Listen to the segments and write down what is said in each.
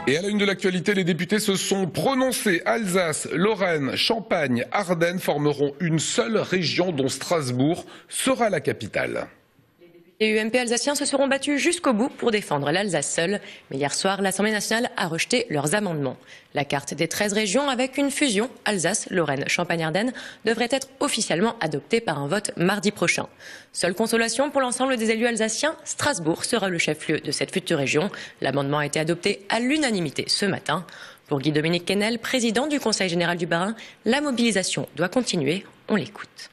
Et à la une de l'actualité, les députés se sont prononcés. Alsace, Lorraine, Champagne, Ardennes formeront une seule région dont Strasbourg sera la capitale. Les UMP alsaciens se seront battus jusqu'au bout pour défendre l'Alsace seule. Mais hier soir, l'Assemblée nationale a rejeté leurs amendements. La carte des 13 régions avec une fusion Alsace, Lorraine, Champagne-Ardenne devrait être officiellement adoptée par un vote mardi prochain. Seule consolation pour l'ensemble des élus alsaciens, Strasbourg sera le chef-lieu de cette future région. L'amendement a été adopté à l'unanimité ce matin. Pour Guy-Dominique Kennel, président du Conseil général du Bas-Rhin, la mobilisation doit continuer. On l'écoute.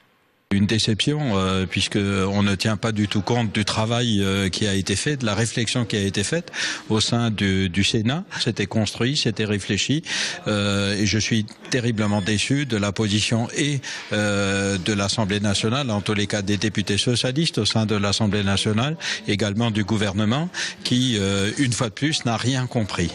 Une déception puisqu'on ne tient pas du tout compte du travail qui a été fait, de la réflexion qui a été faite au sein du Sénat. C'était construit, c'était réfléchi et je suis terriblement déçu de la position et de l'Assemblée nationale, en tous les cas des députés socialistes au sein de l'Assemblée nationale, également du gouvernement qui, une fois de plus, n'a rien compris.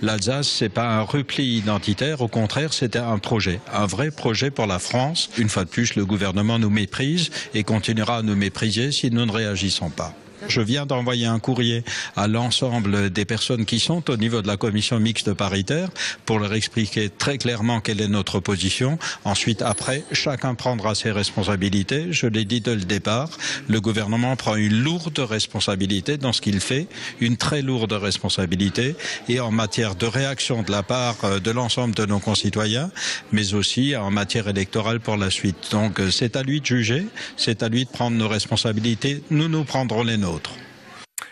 L'Alsace, c'est pas un repli identitaire, au contraire, c'était un projet, un vrai projet pour la France. Une fois de plus, le gouvernement nous méprise et continuera à nous mépriser si nous ne réagissons pas. Je viens d'envoyer un courrier à l'ensemble des personnes qui sont au niveau de la commission mixte paritaire pour leur expliquer très clairement quelle est notre position. Ensuite, après, chacun prendra ses responsabilités. Je l'ai dit dès le départ, le gouvernement prend une lourde responsabilité dans ce qu'il fait, une très lourde responsabilité, et en matière de réaction de la part de l'ensemble de nos concitoyens, mais aussi en matière électorale pour la suite. Donc c'est à lui de juger, c'est à lui de prendre nos responsabilités. Nous prendrons les nôtres.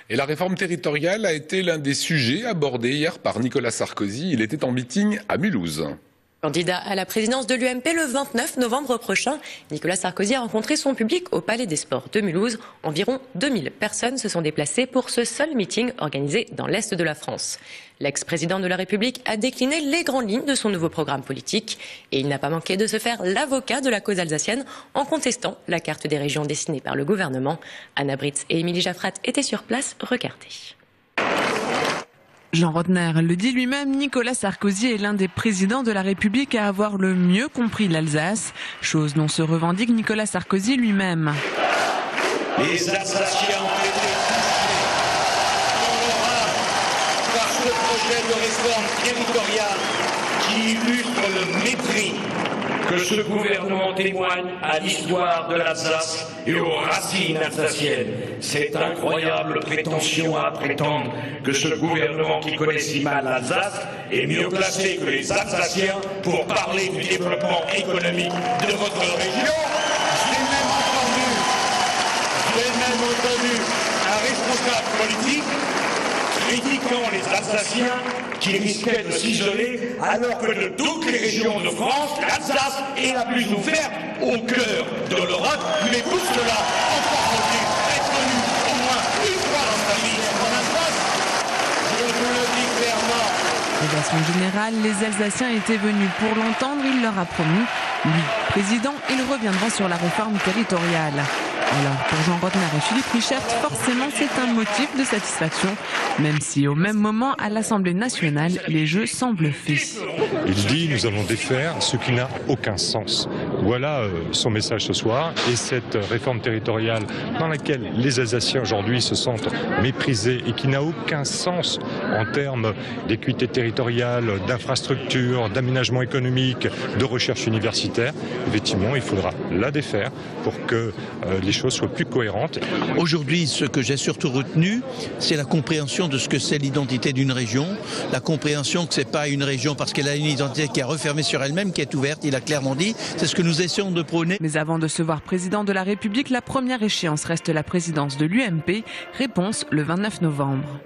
Et la réforme territoriale a été l'un des sujets abordés hier par Nicolas Sarkozy. Il était en meeting à Mulhouse. Candidat à la présidence de l'UMP le 29 novembre prochain, Nicolas Sarkozy a rencontré son public au Palais des Sports de Mulhouse. Environ 2000 personnes se sont déplacées pour ce seul meeting organisé dans l'Est de la France. L'ex-président de la République a décliné les grandes lignes de son nouveau programme politique et il n'a pas manqué de se faire l'avocat de la cause alsacienne en contestant la carte des régions dessinée par le gouvernement. Anna Britz et Émilie Jaffrat étaient sur place. Regardez. Jean Rotner le dit lui-même, Nicolas Sarkozy est l'un des présidents de la République à avoir le mieux compris l'Alsace, chose dont se revendique Nicolas Sarkozy lui-même. Les Alsaciens ont été touchés par ce projet de réforme territoriale qui illustre le mépris que ce gouvernement témoigne à l'histoire de l'Alsace et aux racines alsaciennes. Cette incroyable prétention à prétendre que ce gouvernement qui connaît si mal l'Alsace est mieux placé que les Alsaciens pour parler du développement économique de votre région. J'ai même entendu un responsable politique critiquant les Alsaciens qui risquaient de s'isoler alors que de toutes les régions de France, l'Alsace est la plus ouverte au cœur de l'Europe. Mais tout cela, encore faut-il être venu au moins une fois dans sa vie en Alsace. Je vous le dis clairement. De façon générale, les Alsaciens étaient venus pour l'entendre, il leur a promis. Lui, président, il reviendra sur la réforme territoriale. Alors, pour Jean Rotner et Philippe Richert, forcément, c'est un motif de satisfaction, même si au même moment, à l'Assemblée nationale, les jeux semblent faits. Il dit, nous allons défaire ce qui n'a aucun sens. Voilà son message ce soir. Et cette réforme territoriale dans laquelle les Alsaciens aujourd'hui se sentent méprisés et qui n'a aucun sens en termes d'équité territoriale, d'infrastructures, d'aménagement économique, de recherche universitaire, effectivement, il faudra la défaire pour que les choses soient plus cohérentes. Aujourd'hui, ce que j'ai surtout retenu, c'est la compréhension de ce que c'est l'identité d'une région, la compréhension que c'est pas une région parce qu'elle a une identité qui est refermée sur elle-même, qui est ouverte, il a clairement dit, c'est ce que nous essayons de prôner. Mais avant de se voir président de la République, la première échéance reste la présidence de l'UMP, réponse le 29 novembre.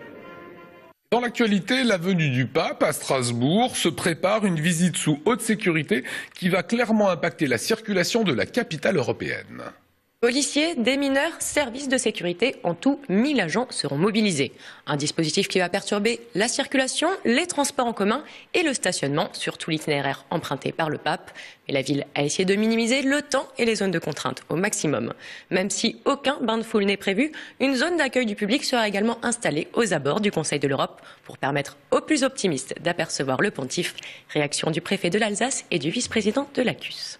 Dans l'actualité, la venue du pape à Strasbourg se prépare une visite sous haute sécurité qui va clairement impacter la circulation de la capitale européenne. Policiers, démineurs, services de sécurité, en tout 1000 agents seront mobilisés. Un dispositif qui va perturber la circulation, les transports en commun et le stationnement sur tout l'itinéraire emprunté par le pape. Mais la ville a essayé de minimiser le temps et les zones de contrainte au maximum. Même si aucun bain de foule n'est prévu, une zone d'accueil du public sera également installée aux abords du Conseil de l'Europe pour permettre aux plus optimistes d'apercevoir le pontife. Réaction du préfet de l'Alsace et du vice-président de l'ACUS.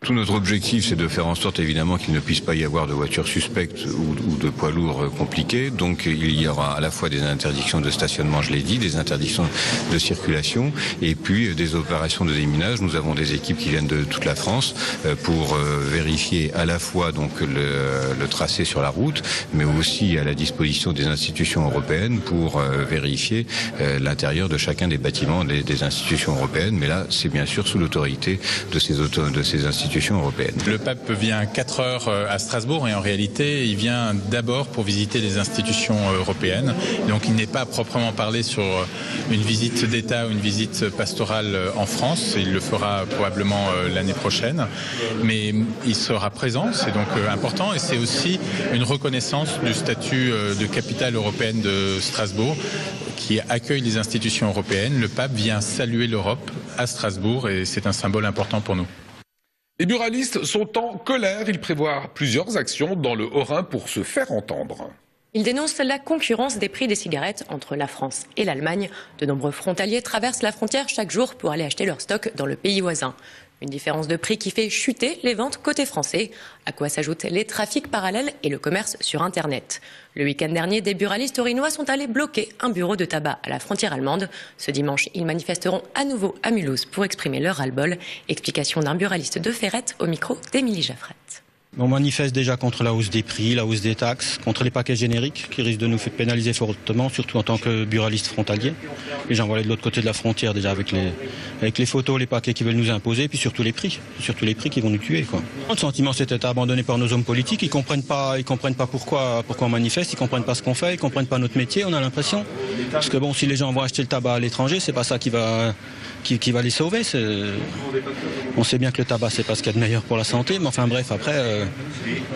Tout notre objectif, c'est de faire en sorte évidemment qu'il ne puisse pas y avoir de voitures suspectes ou de poids lourds compliqués. Donc il y aura à la fois des interdictions de stationnement, je l'ai dit, des interdictions de circulation et puis des opérations de déminage. Nous avons des équipes qui viennent de toute la France pour vérifier à la fois donc le tracé sur la route, mais aussi à la disposition des institutions européennes pour vérifier l'intérieur de chacun des bâtiments des institutions européennes. Mais là, c'est bien sûr sous l'autorité de ces institutions européennes. Le pape vient 4 heures à Strasbourg et en réalité il vient d'abord pour visiter les institutions européennes. Donc il n'est pas à proprement parler sur une visite d'État ou une visite pastorale en France. Il le fera probablement l'année prochaine. Mais il sera présent, c'est donc important et c'est aussi une reconnaissance du statut de capitale européenne de Strasbourg qui accueille les institutions européennes. Le pape vient saluer l'Europe à Strasbourg et c'est un symbole important pour nous. Les buralistes sont en colère. Ils prévoient plusieurs actions dans le Haut-Rhin pour se faire entendre. Ils dénoncent la concurrence des prix des cigarettes entre la France et l'Allemagne. De nombreux frontaliers traversent la frontière chaque jour pour aller acheter leur stock dans le pays voisin. Une différence de prix qui fait chuter les ventes côté français, à quoi s'ajoutent les trafics parallèles et le commerce sur Internet. Le week-end dernier, des buralistes haut-rhinois sont allés bloquer un bureau de tabac à la frontière allemande. Ce dimanche, ils manifesteront à nouveau à Mulhouse pour exprimer leur ras-le-bol. Explication d'un buraliste de Ferrette au micro d'Émilie Jaffret. On manifeste déjà contre la hausse des prix, la hausse des taxes, contre les paquets génériques qui risquent de nous pénaliser fortement, surtout en tant que buralistes frontaliers. Les gens vont aller de l'autre côté de la frontière déjà avec les photos, les paquets qui veulent nous imposer, puis surtout les prix qui vont nous tuer, quoi. Le sentiment c'était abandonné par nos hommes politiques, ils comprennent pas pourquoi on manifeste, ils comprennent pas ce qu'on fait, ils comprennent pas notre métier, on a l'impression. Parce que bon, si les gens vont acheter le tabac à l'étranger, c'est pas ça qui va les sauver. On sait bien que le tabac c'est pas ce qu'il y a de meilleur pour la santé, mais enfin bref, après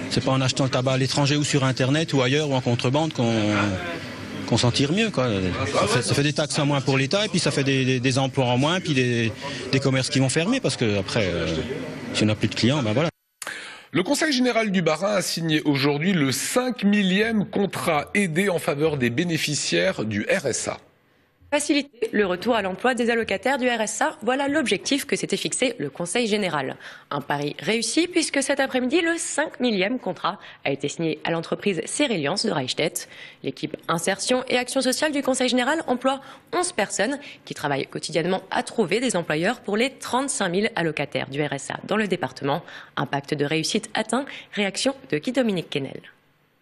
c'est pas en achetant le tabac à l'étranger ou sur internet ou ailleurs ou en contrebande qu'on s'en tire mieux, quoi. Ça fait des taxes en moins pour l'État et puis ça fait des emplois en moins, puis des commerces qui vont fermer parce que après si on n'a plus de clients, ben voilà. Le Conseil général du Bas-Rhin a signé aujourd'hui le 5000e contrat aidé en faveur des bénéficiaires du RSA. Faciliter le retour à l'emploi des allocataires du RSA, voilà l'objectif que s'était fixé le Conseil général. Un pari réussi puisque cet après-midi, le 5000e contrat a été signé à l'entreprise Cereliance de Reichstedt. L'équipe Insertion et Action sociale du Conseil général emploie 11 personnes qui travaillent quotidiennement à trouver des employeurs pour les 35 000 allocataires du RSA dans le département. Un pacte de réussite atteint. Réaction de Guy-Dominique Kennel.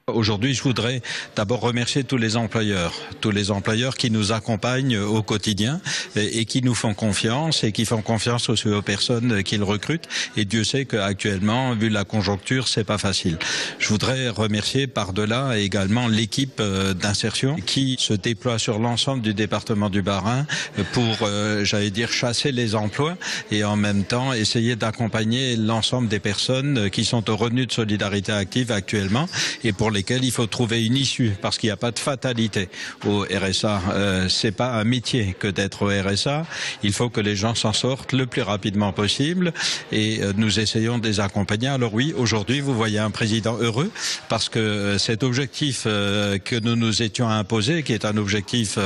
Aujourd'hui, je voudrais d'abord remercier tous les employeurs qui nous accompagnent au quotidien et qui nous font confiance et qui font confiance aussi aux personnes qu'ils recrutent. Et Dieu sait qu'actuellement, vu la conjoncture, c'est pas facile. Je voudrais remercier par-delà également l'équipe d'insertion qui se déploie sur l'ensemble du département du Bas-Rhin pour, j'allais dire, chasser les emplois et en même temps essayer d'accompagner l'ensemble des personnes qui sont au revenu de solidarité active actuellement et pour lesquels il faut trouver une issue parce qu'il n'y a pas de fatalité au RSA. C'est pas un métier que d'être au RSA. Il faut que les gens s'en sortent le plus rapidement possible et nous essayons de les accompagner. Alors oui, aujourd'hui, vous voyez un président heureux parce que cet objectif que nous nous étions imposé, qui est un objectif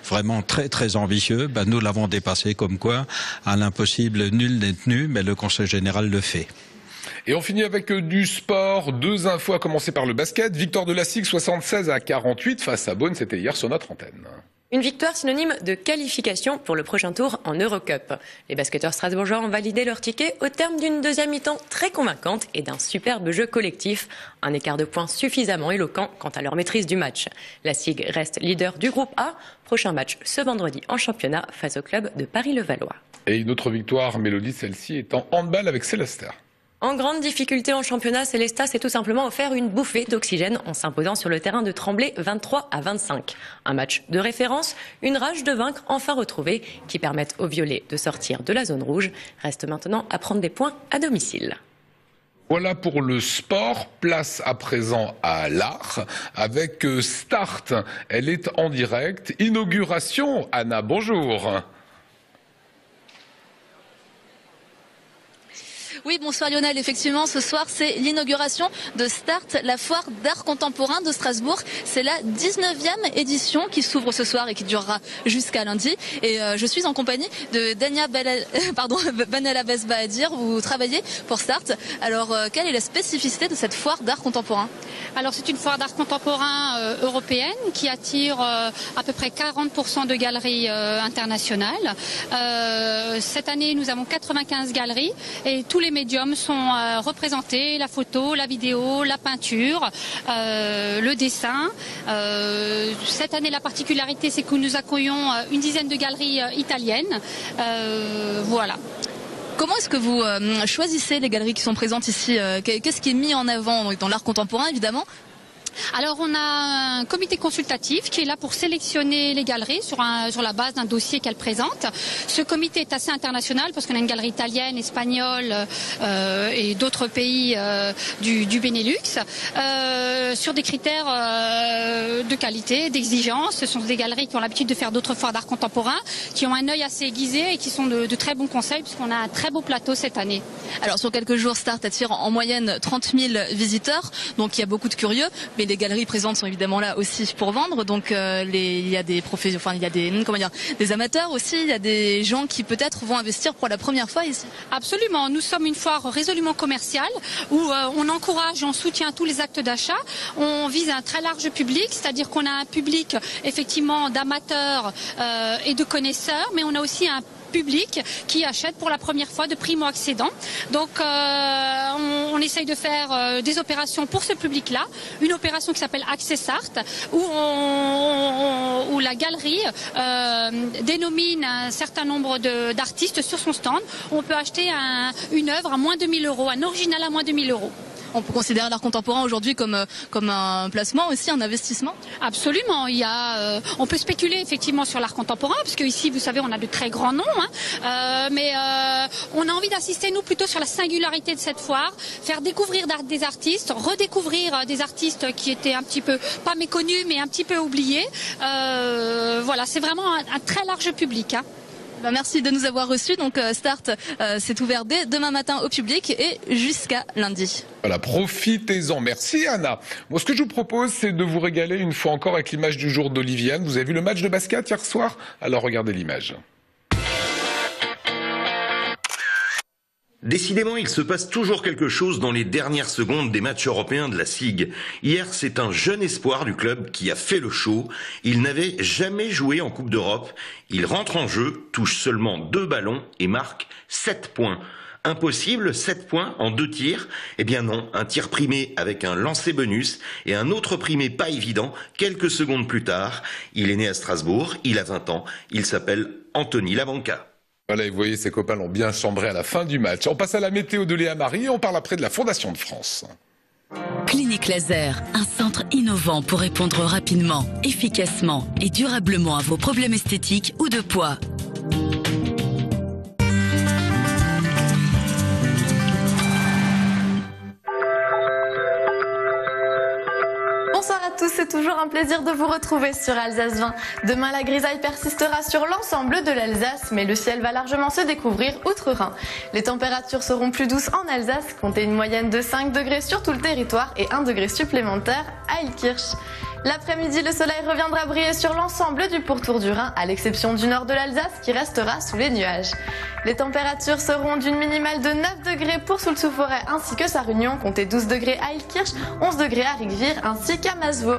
vraiment très très ambitieux, nous l'avons dépassé comme quoi à l'impossible nul n'est tenu, mais le Conseil général le fait. Et on finit avec du sport. 2 infos à commencer par le basket. Victoire de la SIG 76-48 face à Beaune. C'était hier sur notre antenne. Une victoire synonyme de qualification pour le prochain tour en Eurocup. Les basketteurs strasbourgeois ont validé leur ticket au terme d'une deuxième mi-temps très convaincante et d'un superbe jeu collectif. Un écart de points suffisamment éloquent quant à leur maîtrise du match. La SIG reste leader du groupe A. Prochain match ce vendredi en championnat face au club de Paris-Levallois. Et une autre victoire, Mélodie, celle-ci est en handball avec Célestin. En grande difficulté en championnat, Célestat s'est tout simplement offert une bouffée d'oxygène en s'imposant sur le terrain de Tremblay 23-25. Un match de référence, une rage de vaincre enfin retrouvée qui permettent aux Violets de sortir de la zone rouge. Reste maintenant à prendre des points à domicile. Voilà pour le sport. Place à présent à l'art avec Start. Elle est en direct. Inauguration. Anna, bonjour. Oui, bonsoir Lionel. Effectivement, ce soir, c'est l'inauguration de Start, la foire d'art contemporain de Strasbourg. C'est la 19e édition qui s'ouvre ce soir et qui durera jusqu'à lundi. Et je suis en compagnie de Dania Benalabes-Bahadir. Vous travaillez pour Start. Alors, quelle est la spécificité de cette foire d'art contemporain? Alors, c'est une foire d'art contemporain européenne qui attire à peu près 40% de galeries internationales. Cette année, nous avons 95 galeries et tous les médiums sont représentés, la photo, la vidéo, la peinture, le dessin. Cette année, la particularité, c'est que nous accueillons une dizaine de galeries italiennes. Voilà. Comment est-ce que vous choisissez les galeries qui sont présentes ici? Qu'est-ce qui est mis en avant dans l'art contemporain, évidemment? Alors on a un comité consultatif qui est là pour sélectionner les galeries sur la base d'un dossier qu'elles présentent. Ce comité est assez international parce qu'on a une galerie italienne, espagnole et d'autres pays du Benelux sur des critères de qualité, d'exigence. Ce sont des galeries qui ont l'habitude de faire d'autres foires d'art contemporain, qui ont un œil assez aiguisé et qui sont de très bons conseils puisqu'on a un très beau plateau cette année. Alors sur quelques jours, Start attire en moyenne 30 000 visiteurs, donc il y a beaucoup de curieux. Mais les galeries présentes sont évidemment là aussi pour vendre. Donc il y a des des amateurs aussi. Il y a des gens qui peut-être vont investir pour la première fois ici. Absolument. Nous sommes une foire résolument commerciale où on encourage et on soutient tous les actes d'achat. On vise un très large public, c'est-à-dire qu'on a un public effectivement d'amateurs et de connaisseurs, mais on a aussi un public qui achète pour la première fois de primo-accédants. Donc on essaye de faire des opérations pour ce public-là. Une opération qui s'appelle Access Art où la galerie dénomine un certain nombre d'artistes sur son stand. On peut acheter une œuvre à moins de 1 000 €, un original à moins de 1 000 €. On peut considérer l'art contemporain aujourd'hui comme un placement aussi, un investissement? Absolument. On peut spéculer effectivement sur l'art contemporain, parce que ici, vous savez, on a de très grands noms, mais on a envie d'insister, nous, plutôt sur la singularité de cette foire, faire découvrir des artistes, redécouvrir des artistes qui étaient un petit peu, pas méconnus, mais un petit peu oubliés. Voilà, c'est vraiment un très large public. Merci de nous avoir reçus. Donc Start, c'est ouvert dès demain matin au public et jusqu'à lundi. Voilà, profitez-en. Merci Anna. Bon, ce que je vous propose, c'est de vous régaler une fois encore avec l'image du jour d'Oliviane. Vous avez vu le match de basket hier soir? Alors regardez l'image. Décidément, il se passe toujours quelque chose dans les dernières secondes des matchs européens de la SIG. Hier, c'est un jeune espoir du club qui a fait le show. Il n'avait jamais joué en Coupe d'Europe. Il rentre en jeu, touche seulement 2 ballons et marque 7 points. Impossible, 7 points en 2 tirs? Eh bien non, un tir primé avec un lancer bonus et un autre primé pas évident quelques secondes plus tard. Il est né à Strasbourg, il a 20 ans, il s'appelle Anthony Labanca. Voilà, et vous voyez, ses copains l'ont bien chambré à la fin du match. On passe à la météo de Léa Marie et on parle après de la Fondation de France. Clinique Laser, un centre innovant pour répondre rapidement, efficacement et durablement à vos problèmes esthétiques ou de poids. Bonsoir à tous, c'est toujours un plaisir de vous retrouver sur Alsace 20. Demain, la grisaille persistera sur l'ensemble de l'Alsace, mais le ciel va largement se découvrir outre-Rhin. Les températures seront plus douces en Alsace, comptez une moyenne de 5 degrés sur tout le territoire et 1 degré supplémentaire à Illkirch. L'après-midi, le soleil reviendra briller sur l'ensemble du pourtour du Rhin, à l'exception du nord de l'Alsace qui restera sous les nuages. Les températures seront d'une minimale de 9 degrés pour Soultz-sous-Forêt ainsi que sa Réunion, comptez 12 degrés à Illkirch, 11 degrés à Rijswijk ainsi qu'à Masevaux.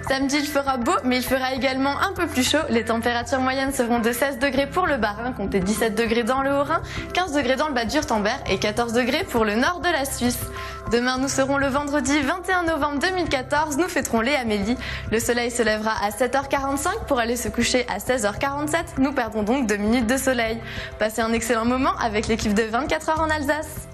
Samedi, il fera beau, mais il fera également un peu plus chaud. Les températures moyennes seront de 16 degrés pour le Bas-Rhin, comptez 17 degrés dans le Haut-Rhin, 15 degrés dans le Bade-Wurtemberg et 14 degrés pour le nord de la Suisse. Demain, nous serons le vendredi 21 novembre 2014, nous fêterons les Amélie. Le soleil se lèvera à 7h45 pour aller se coucher à 16h47. Nous perdons donc 2 minutes de soleil. Passez un excellent moment avec l'équipe de 24 heures en Alsace.